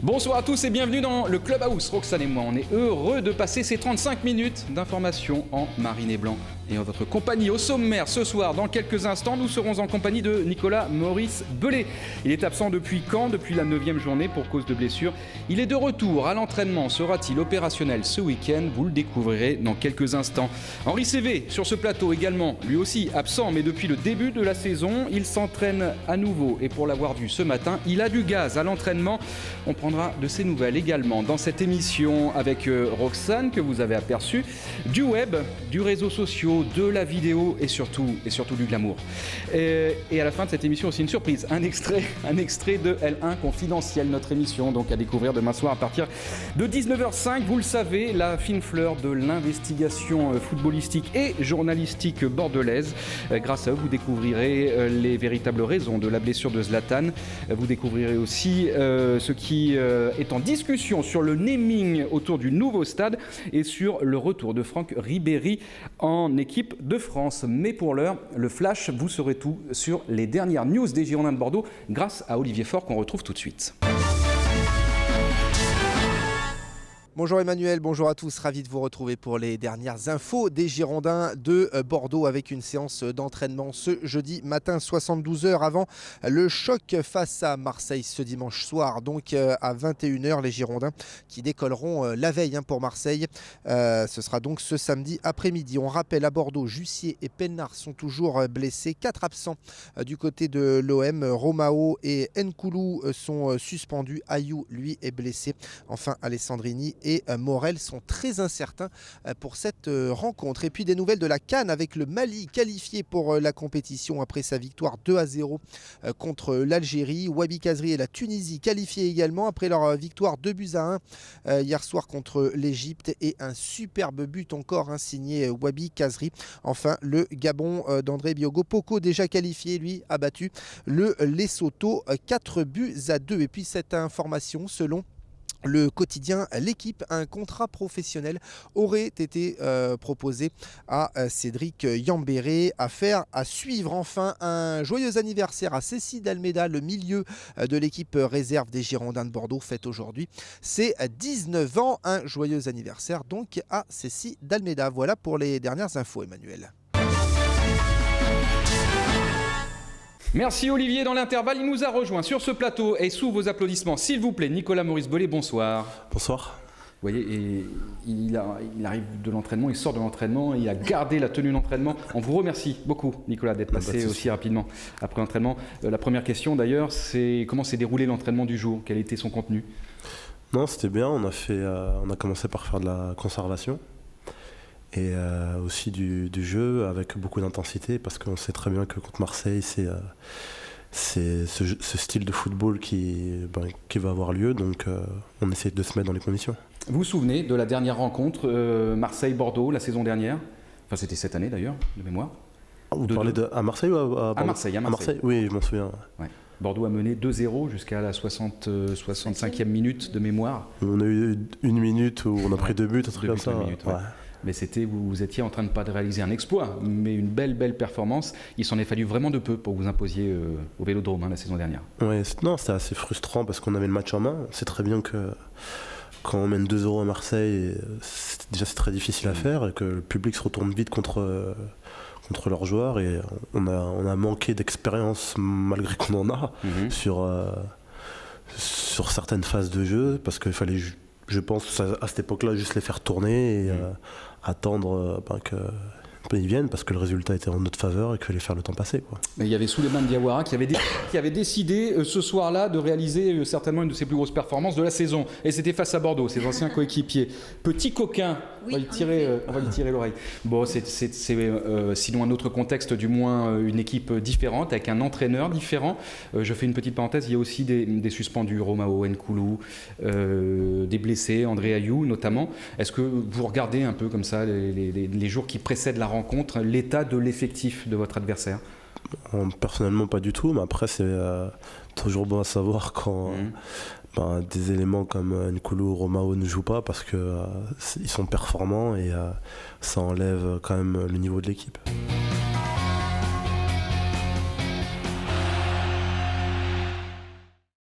Bonsoir à tous et bienvenue dans le Clubhouse. Roxane et moi, on est heureux de passer ces 35 minutes d'information en marine et blanc et en votre compagnie. Au sommaire, ce soir, dans quelques instants, nous serons en compagnie de Nicolas Maurice Bellet. Il est absent depuis quand ? Depuis la 9e journée pour cause de blessure. Il est de retour à l'entraînement. Sera-t-il opérationnel ce week-end ? Vous le découvrirez dans quelques instants. Henri Cévé, sur ce plateau également, lui aussi absent, mais depuis le début de la saison, il s'entraîne à nouveau. Et pour l'avoir vu ce matin, il a du gaz à l'entraînement. On prendra de ses nouvelles également dans cette émission avec Roxane, que vous avez aperçue, du web, du réseau social, de la vidéo et surtout du glamour. Et à la fin de cette émission aussi une surprise, un extrait de L1 confidentiel, notre émission donc à découvrir demain soir à partir de 19h05. Vous le savez, la fine fleur de l'investigation footballistique et journalistique bordelaise. Grâce à eux, vous découvrirez les véritables raisons de la blessure de Zlatan. Vous découvrirez aussi ce qui est en discussion sur le naming autour du nouveau stade et sur le retour de Franck Ribéry en équipe de France. Mais pour l'heure, le flash, vous saurez tout sur les dernières news des Girondins de Bordeaux grâce à Olivier Faure qu'on retrouve tout de suite. Bonjour Emmanuel, bonjour à tous, ravi de vous retrouver pour les dernières infos des Girondins de Bordeaux avec une séance d'entraînement ce jeudi matin, 72 heures avant le choc face à Marseille ce dimanche soir, donc à 21h, les Girondins qui décolleront la veille pour Marseille. Ce sera donc ce samedi après-midi. On rappelle à Bordeaux, Jussier et Pennard sont toujours blessés, 4 absents du côté de l'OM, Romao et Nkoulou sont suspendus, Ayou lui est blessé, enfin Alessandrini et Morel sont très incertains pour cette rencontre. Et puis des nouvelles de la CAN avec le Mali qualifié pour la compétition après sa victoire 2-0 contre l'Algérie. Wabi Kazri et la Tunisie qualifiés également après leur victoire 2-1 hier soir contre l'Égypte et un superbe but encore signé Wabi Kazri. Enfin le Gabon d'André Biogo Poko déjà qualifié, lui a battu le Lesotho 4-2. Et puis cette information, selon le quotidien L'équipe, un contrat professionnel aurait été proposé à Cédric Yambéré. Affaire à suivre. Enfin, un joyeux anniversaire à Cécile d'Almeida, le milieu de l'équipe réserve des Girondins de Bordeaux, fête aujourd'hui ses 19 ans. Un joyeux anniversaire donc à Cécile d'Almeida. Voilà pour les dernières infos, Emmanuel. Merci Olivier. Dans l'intervalle, il nous a rejoint sur ce plateau et sous vos applaudissements, s'il vous plaît, Nicolas Maurice Bellet, bonsoir. Bonsoir. Vous voyez, et il arrive de l'entraînement, il sort de l'entraînement, il a gardé la tenue d'entraînement. On vous remercie beaucoup, Nicolas, d'être passé aussi rapidement après l'entraînement. La première question d'ailleurs, c'est comment s'est déroulé l'entraînement du jour ? Quel était son contenu ? Non, c'était bien. On a commencé par faire de la conservation et aussi du jeu avec beaucoup d'intensité, parce qu'on sait très bien que contre Marseille, c'est ce style de football qui va avoir lieu, donc on essaie de se mettre dans les conditions. Vous vous souvenez de la dernière rencontre Marseille-Bordeaux la saison dernière ? Enfin, c'était cette année d'ailleurs, de mémoire. Vous parlez à Marseille ou à Bordeaux ? À Marseille. Oui, je m'en souviens. Ouais. Bordeaux a mené 2-0 jusqu'à la 65e minute de mémoire. On a eu une minute où on a pris 2 buts, un truc comme ça. Minutes, ouais. Mais vous étiez en train de pas de réaliser un exploit, mais une belle performance. Il s'en est fallu vraiment de peu pour que vous imposiez au Vélodrome la saison dernière. Ouais, c'était assez frustrant parce qu'on avait le match en main. On sait très bien que quand on mène 2-0 à Marseille, c'est très difficile à faire et que le public se retourne vite contre leurs joueurs, et on a manqué d'expérience malgré qu'on en a sur certaines phases de jeu, parce qu'il fallait, je pense, à cette époque-là, juste les faire tourner et attendre qu'ils viennent, parce que le résultat était en notre faveur et qu'il fallait faire le temps passer, quoi. Mais il y avait Souleymane Diawara qui avait décidé ce soir-là de réaliser certainement une de ses plus grosses performances de la saison. Et c'était face à Bordeaux, ses anciens coéquipiers. Petit coquin, oui, on va lui tirer l'oreille. Bon, c'est sinon un autre contexte, du moins une équipe différente, avec un entraîneur différent. Je fais une petite parenthèse, il y a aussi des suspendus, Romao, Nkoulou, des blessés, André Ayou notamment. Est-ce que vous regardez un peu comme ça les jours qui précèdent la rencontre, l'état de l'effectif de votre adversaire ? Personnellement, pas du tout, mais après, c'est toujours bon à savoir quand des éléments comme Nkoulou ou Romao ne jouent pas, parce qu'ils sont performants et ça enlève quand même le niveau de l'équipe.